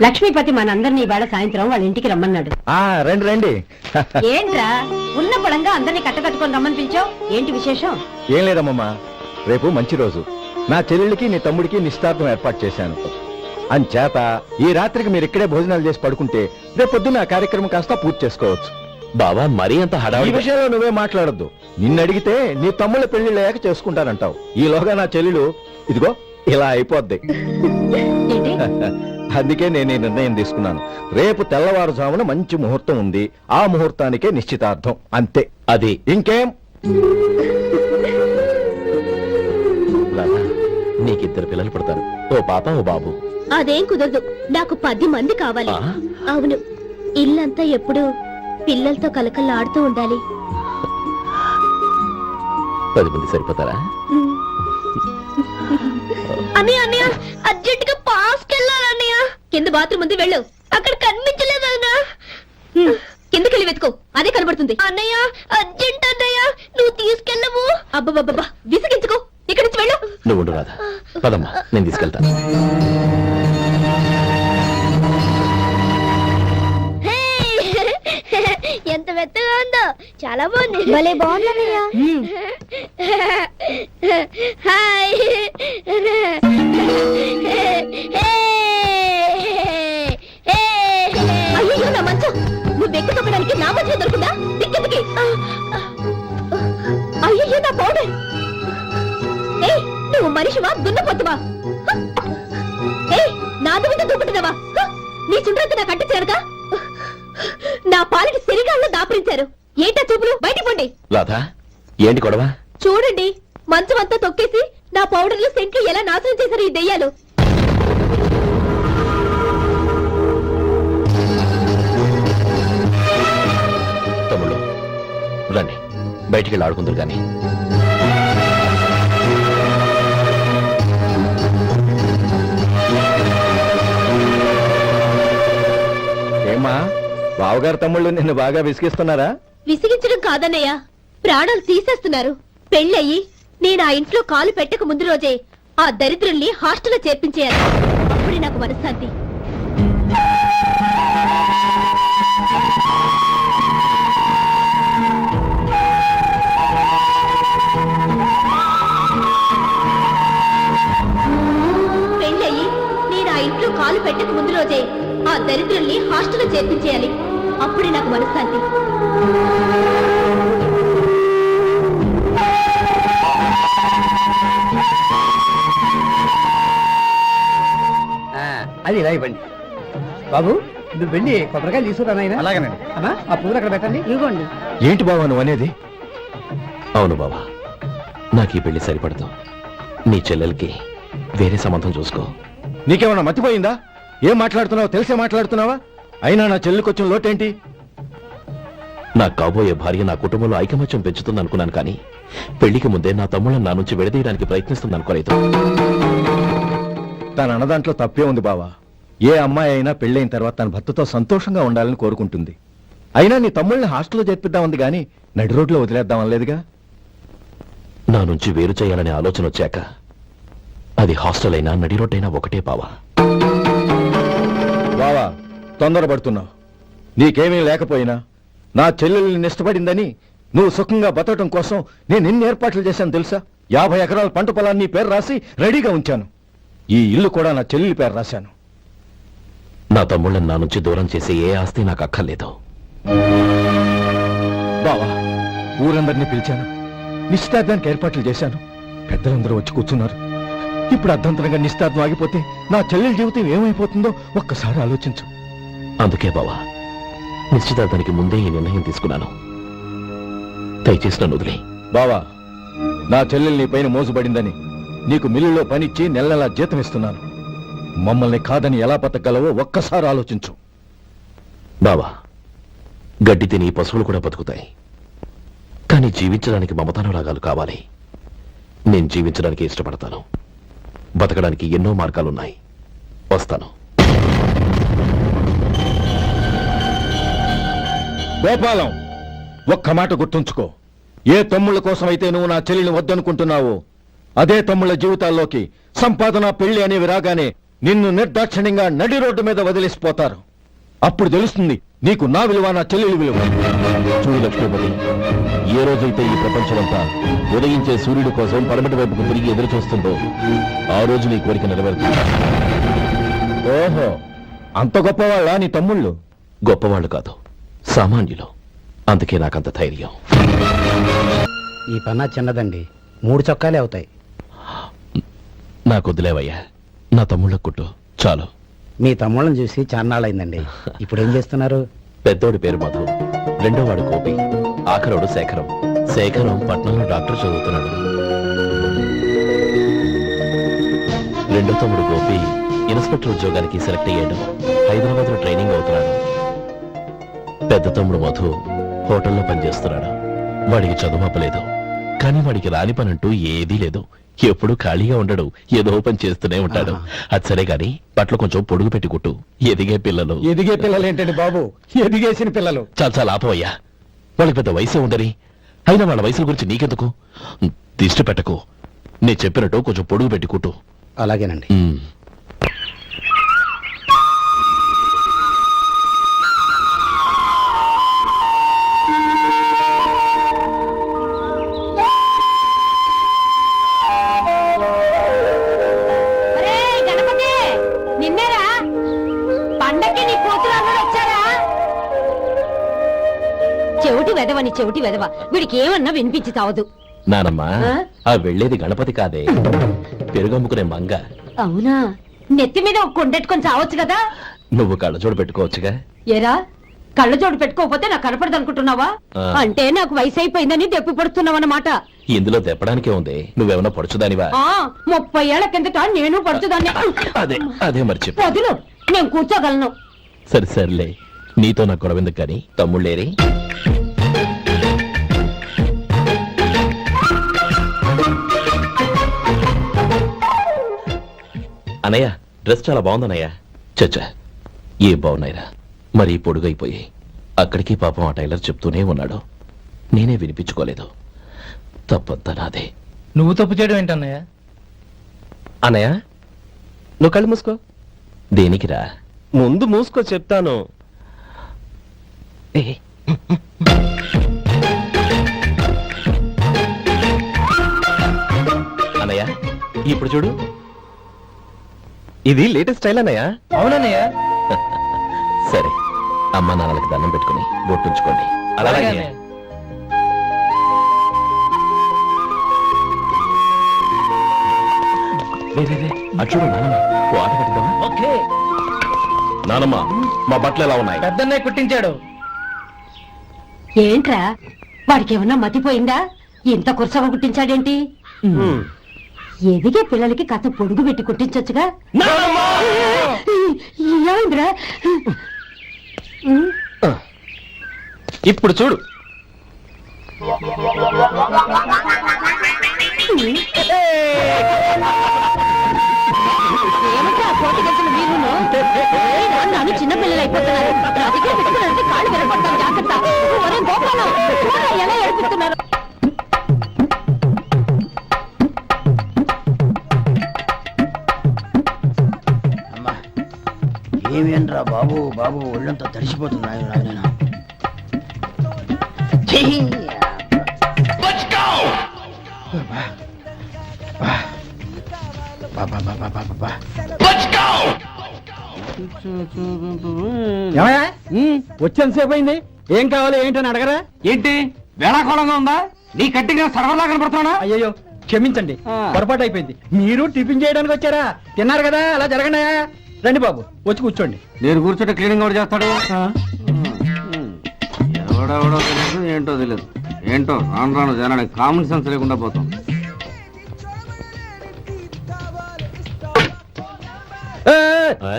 లక్ష్మీపతి మనందరినీ ఇవాళ సాయంత్రం వాళ్ళ ఇంటికి రమ్మన్నాడు. రండి రండి. ఏంట్రా ఉన్న పొలంగా అందరినీ కట్టకట్టుకొని రమ్మని పిలిచావు? ఏంటి విశేషం? ఏం లేదమ్మమ్మా, రేపు మంచి రోజు. నా చెల్లెళ్ళకి నీ తమ్ముడికి నిశ్చితార్థం ఏర్పాటు చేశాను. అంచేత ఈ రాత్రికి మీరు ఇక్కడే భోజనాలు చేసి పడుకుంటే రేపు పొద్దున్న ఆ కార్యక్రమం కాస్త పూర్తి చేసుకోవచ్చు. బావా మరీ అంత ఈ హడావిడి విషయంలో నువ్వే మాట్లాడొద్దు. నిన్ను అడిగితే నీ తమ్ముళ్ళ పెళ్లిళ్ళయ్యాక చేసుకుంటానంటావు. ఈలోగా నా చెల్లెలు ఇదిగో ఇలా అయిపోద్ది. ఏంటి? అందుకే నేను ఈ నిర్ణయం తీసుకున్నాను. రేపు తెల్లవారుజామున మంచి ముహూర్తం ఉంది. ఆ ముహూర్తానికే నిశ్చితార్థం, అంతే. అది ఇంకేం? రాధా, నీకిద్దరు పిల్లలు పుడతారు, ఓ పాప ఓ బాబు. అదేం కుదరదు, నాకు 10 మంది కావాలి. ఆ? అవును, ఇల్లంతా ఎప్పుడు పిల్లలతో కలకల్లాడుతూ ఉండాలి. 10 మంది సరిపోతారా? అన్నయ్య అన్నయ్య, అర్జెంట్ గా పాస్కి వెళ్ళాలన్నయ్య. కింద బాత్రూమ్ ఉంది, వెళ్ళు. అక్కడ కనిపించలేదు అన్నా. కిందకెళ్ళి వెతుకో, అదే కనబడుతుంది. అన్నయ్య అర్జెంట్ అన్నయ్య, నువ్వు తీసుకెళ్ళవు. అబ్బబ్బబ్బా, విసిగించుకో, ఇక్కడి నుంచి వెళ్ళు. నువ్వు ఉండు రాధా, పదమ్మా నేను తీసుకెళ్తాను. ఎంత మెత్తగా ఉందో, చాలా బాగుంది. భలే బాగుందన్నయ్య. హాయ్. అయ్యో నా మంచం, నువ్వు వెక్కి తొక్కడానికి నా మంచం దొరుకుతుందా? దిక్కెందుకి? అయ్యో నా పౌడర్. ఏ నువ్వు మనిషివా దున్నపోతువా? ఏ నాది మీద దూకుంటున్నావా? నీ చుండ్రంతా నాకు అంటు చేరగా నా పాలిటి శరీరాల్లో దాపరించారు. ఏంటా చూపులు? బయటికి పోండి. రాధా, ఏంటి గొడవ? చూడండి, మంచం అంతా తొక్కేసి నా పౌడర్లు సెంట్లు ఎలా నాశనం చేశారు ఈ దెయ్యాలు. తమ్ముళ్ళు రండి, బయటికి వెళ్ళి ఆడుకుందరు గాని. ఏమా, బావగారు తమ్ముళ్ళు నిన్ను బాగా విసిగిస్తున్నారా? విసిగించడం కాదన్నయ్య, ప్రాణాలు తీసేస్తున్నారు. పెళ్ళయి నేను ఆ ఇంట్లో కాలు పెట్టక ముందు రోజే ఆ దరిద్రుల్ని హాస్టల్లో చేర్పించేయాలి. అప్పుడే నాకు మనశ్శాంతి. పెళ్ళయి నేను ఆ ఇంట్లో కాలు పెట్టక ముందు రోజే ఆ దరిద్రుల్ని హాస్టల్లో చేర్పించేయాలి. అప్పుడే నాకు మనశ్శాంతి. అది ఇలా ఇవ్వండి బాబు. నువ్వు వెళ్ళి కొబ్బరికాయలు తీసుకురా నాయనా. అలాగేనండి. అమ్మా, ఆ పువ్వులు అక్కడ పెట్టండి. ఇవ్వండి. ఏంటి బావా నువ్వు అనేది? అవును బావా, నాకు ఈ పెళ్లి సరిపడదు. నీ చెల్లెలకి వేరే సంబంధం చూసుకో. నీకేమన్నా మతిపోయిందా? ఏం మాట్లాడుతున్నావో తెలిసే మాట్లాడుతున్నావా? అయినా నా చెల్లికొచ్చిన లోటేంటి? నా కాబోయే భార్య నా కుటుంబంలో ఐకమత్యం పెంచుతుంది అనుకున్నాను, కానీ పెళ్లికి ముందే నా తమ్ముళ్ళని నా నుంచి విడదీయడానికి ప్రయత్నిస్తుంది అనుకోలేదు. తన అన్నదాంట్లో తప్పే ఉంది బావా. ఏ అమ్మాయి అయినా పెళ్ళైన తర్వాత తన భర్తతో సంతోషంగా ఉండాలని కోరుకుంటుంది. అయినా నీ తమ్ముళ్ళని హాస్టల్లో చేర్పిద్దామంది గాని నడి రోడ్లో వదిలేద్దామనలేదుగా. నా నుంచి వేరు చేయాలనే ఆలోచన వచ్చాక అది హాస్టల్ అయినా నడి రోడ్డైనా ఒకటే బావా. బావా, తొందరపడుతున్నావు. నీకేమీ లేకపోయినా నా చెల్లెల్ని ఇష్టపడిందని నువ్వు సుఖంగా బతకటం కోసం నేను ఎన్ని ఏర్పాట్లు చేశాను తెలుసా? 50 ఎకరాల పంట పొలాన్ని నీ పేరు రాసి రెడీగా ఉంచాను. ఈ ఇల్లు కూడా నా చెల్లెలి పేరు రాశాను. నా తమ్ముళ్ళని నా నుంచి దూరం చేసే ఏ ఆస్తి నాకు అక్కర్లేదు. బావా, ఊరందరినీ పిలిచాను, నిశ్చితార్థానికి ఏర్పాట్లు చేశాను. పెద్దలందరూ వచ్చి కూర్చున్నారు. ఇప్పుడు అర్ధంతరంగా నిశ్చితార్థం ఆగిపోతే నా చెల్లెల జీవితం ఏమైపోతుందో ఒక్కసారి ఆలోచించు. అందుకే బావా, నిశ్చితార్థానికి ముందే ఈ నిర్ణయం తీసుకున్నాను. దయచేసి నన్ను వదిలే. బావా, నా చెల్లెలు నీ పైన మోసుబడిందని నీకు మిల్లులో పనిచ్చి నెల నెలా జీతం ఇస్తున్నాను. మమ్మల్ని కాదని ఎలా బతకగలవో ఒక్కసారి ఆలోచించు. బావా, గడ్డి తిని పశువులు కూడా బతుకుతాయి, కానీ జీవించడానికి మమతానురాగాలు కావాలి. నేను జీవించడానికి ఇష్టపడతాను. బతకడానికి ఎన్నో మార్గాలున్నాయి. వస్తాను. గోపాలం, ఒక్క మాట గుర్తుంచుకో. ఏ తమ్ముళ్ళ కోసం అయితే నువ్వు నా చెల్లిని వద్దనుకుంటున్నావో అదే తమ్ముళ్ళ జీవితాల్లోకి సంపాదన పెళ్లి అనేవి రాగానే నిన్ను నిర్దాక్షిణ్యంగా నడి రోడ్డు మీద వదిలేసిపోతారు. అప్పుడు తెలుస్తుంది నీకు నా విలువ, నా చెల్లెలి విలువ. చూడు లక్ష్మీపతి, ఏ రోజైతే ఈ ప్రపంచమంతా ఉదయించే సూర్యుడి కోసం పడమటి వైపుకు తిరిగి ఎదురు చూస్తుందో ఆ రోజు నీ కోరిక నెరవేరుతుంది. ఓహో, అంత గొప్పవాళ్ళ నీ తమ్ముళ్ళు? గొప్పవాళ్ళు కాదు, సామాన్యులు. అందుకే నాకంత ధైర్యం. ఈ పన్నా చిన్నదండి, 3 చొక్కాలే అవుతాయి. నాకు వదిలేవయ్యా, నా తమ్ముళ్ళ కుట్టు చాలు. మీ తమ్ముళ్ళని చూసి చాన్నాళ్ళైందండి. ఇప్పుడు ఏం చేస్తున్నారు? పెద్దోడి పేరు మధు, రెండోవాడు గోపి, ఆఖరోడు శేఖరం. శేఖరం పట్నంలో డాక్టర్ చదువుతున్నాడు. రెండో తమ్ముడు గోపి ఇన్స్పెక్టర్ ఉద్యోగానికి సెలెక్ట్ అయ్యాడు. హైదరాబాద్ లో ట్రైనింగ్ అవుతున్నాడు. పెద్ద తమ్ముడు మధు హోటల్లో పనిచేస్తున్నాడు. వాడికి చదువు అప్పలేదు, కానీ వాడికి రాని పని అంటూ ఏదీ లేదు. ఎప్పుడు ఖాళీగా ఉండడు, ఏదో పని చేస్తూనే ఉంటాడు. అది సరే గాని బట్టలు కొంచెం పొడుగు పెట్టి కుట్టు. ఎదిగే పిల్లలు. ఎదిగే పిల్లలు ఏంటండి బాబు, ఎదిగేసిన పిల్లలు. చాలా చాలా ఆపవయ్యా, వాళ్ళకి పెద్ద వయసే ఉండని. అయినా వాళ్ళ వయసుల గురించి నీకెందుకు? దిష్టి పెట్టకు. నేను చెప్పినట్టు కొంచెం పొడుగు పెట్టి కుట్టు. అలాగేనండి. ఒరేయ్ గణపతి, నిన్నేరా? పండక్కి నీ కూతురు అల్లుడు వచ్చారా? చెవిటి వెదవని చెవిటి వెదవ, వీడికి ఏమన్నా వినిపించి తావదు. నానమ్మా, ఆ? ఆ వెళ్ళేది గణపతి కాదే, పెరుగమ్ముకునే మంగ. అవునా? నెత్తి మీద ఒక కొండెట్టుకొని చావచ్చు కదా. నువ్వు కళ్ళజోడు పెట్టుకోవచ్చుగా. ఏరా, కళ్ళజోడు పెట్టుకోకపోతే నాకు కనపడదు అనుకుంటున్నావా? ఆ. అంటే నాకు వయసు అయిపోయిందని దెప్పి పడుతున్నావన్నమాట. ఇందులో తెప్పడానికే ఉంది. నువ్వేమన్నా పడుచుదానివా? 30 ఏళ్ల కిందట నేను పడుతుందాన్ని. అదే అదే మరి చెప్పు. వదులు, నేను కూర్చోగలను. సరే సర్లే, నీతో నాకు గొడవ ఎందుకు కానీ. తమ్ముళ్ళేరి? అనయ్య, డ్రెస్ చాలా బాగుందన్నయ్య. చచ్చా, ఏ బాగున్నాయిరా, మరీ పొడుగైపోయి. అక్కడికి పాపం ఆ టైలర్ చెప్తూనే ఉన్నాడు, నేనే వినిపించుకోలేదు. తప్పంతా నాదే. నువ్వు తప్పు చేయడం ఏంటన్నయ్య? అన్నయ్య, నువ్వు కళ్ళు మూసుకో. దేనికిరా? ముందు మూసుకో చెప్తాను. అన్నయ్య, ఇప్పుడు చూడు. ఇది లేటెస్ట్ స్టైల్ అన్నయ్య. అవునన్నయ్య. సరే, అమ్మ నాన్నలకి దండం పెట్టుకుని బొట్టుంచుకోండి. అలాగే అలాగే. అటు చూడు నానమ్మ, ఓ ఆట కట్టిద్దామా? ఓకే. నానమ్మ, మా బట్టలు ఎలా ఉన్నాయి? పెద్దన్నయ్య కుట్టించాడు. ఏంట్రా, వాడికి ఏమన్నా మతిపోయిందా? ఇంత కుర్చగా కుట్టించాడేంటి? ఎదిగే పిల్లలకి కథ పొడుగు పెట్టి కుట్టించొచ్చుగా. ఏమైందిరా? ఇప్పుడు చూడు. ఏమిట్రా కోటి గంటలు వీలును? నన్ను చిన్న పిల్లలు అయిపోతున్నారు. నా దగ్గర పెట్టుకున్నారంటే కాళ్ళు వినపడతాను, జాగ్రత్త. ఒరే గోపాలం, చూడరా ఎలా ఏడిపిస్తున్నారు. అమ్మా, ఏమేంట్రా బాబు, బాబు ఒళ్ళంతా తడిసిపోతుంది. నేను వచ్చేంతసేపు అయింది. ఏం కావాలి ఏంటని అడగరా? ఏంటి వేళాకోళంగా ఉందా? నీ కట్టిగా సర్వలా కనపడుతున్నా? అయ్యో క్షమించండి, పొరపాటు అయిపోయింది. మీరు టిఫిన్ చేయడానికి వచ్చారా? తిన్నారు కదా, అలా జరగండి. రండి బాబు, వచ్చి కూర్చోండి. నేను కూర్చుంటే క్లీనింగ్ కూడా చేస్తాడు. ఎవడెవడో తెలియదు, ఏంటో తెలియదు. ఏంటో రాను రాను జనానికి కామన్ సెన్స్ లేకుండా పోతాం. ఆ?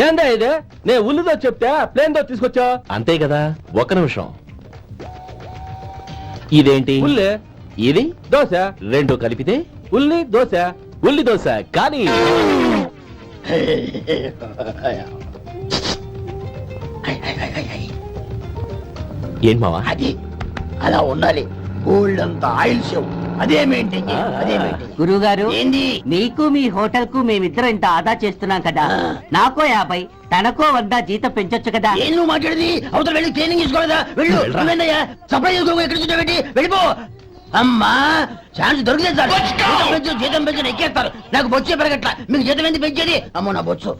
ఏందా ఇది? నేను ఉల్లిదో చెప్తే ప్లేన్ తో తీసుకొచ్చా. అంతే కదా, ఒక్క నిమిషం. ఇదేంటి? ఉల్లి ఇది దోశ, రెండు కలిపితే ఉల్లి దోశ. ఉల్లి దోశ. కానీ ఏం మావా? అది అలా ఉండాలి. గోల్డ్ అంత ఆయిల్ షో అదే మెయింటైన్ చేయి, అదే మెయింటైన్. గురువుగారు ఏంది? మీకు మీ హోటల్ కు మేమిద్దరం ఇంత ఆదా చేస్తున్నాం కదా, నాకో 50 తనకో 100 జీతం పెంచొచ్చు కదా. ఏం నువ్వు మాట్లాడేది? అవతల వెళ్ళి ట్రైనింగ్ తీసుకోలేదా? వెళ్ళు. నువ్వేందయ్యా సప్లై చేసుకో, ఎక్కడ చూసావేంటి? వెళ్ళిపో. అమ్మా ఛాన్స్ దొరికితే చాలు. జీతం పెంచు ఎక్కేస్తారు. నాకు బొచ్చే పెరగట్ల, మీకు జీతం ఎందుకు పెంచేది? అమ్మో నా బొచ్చు.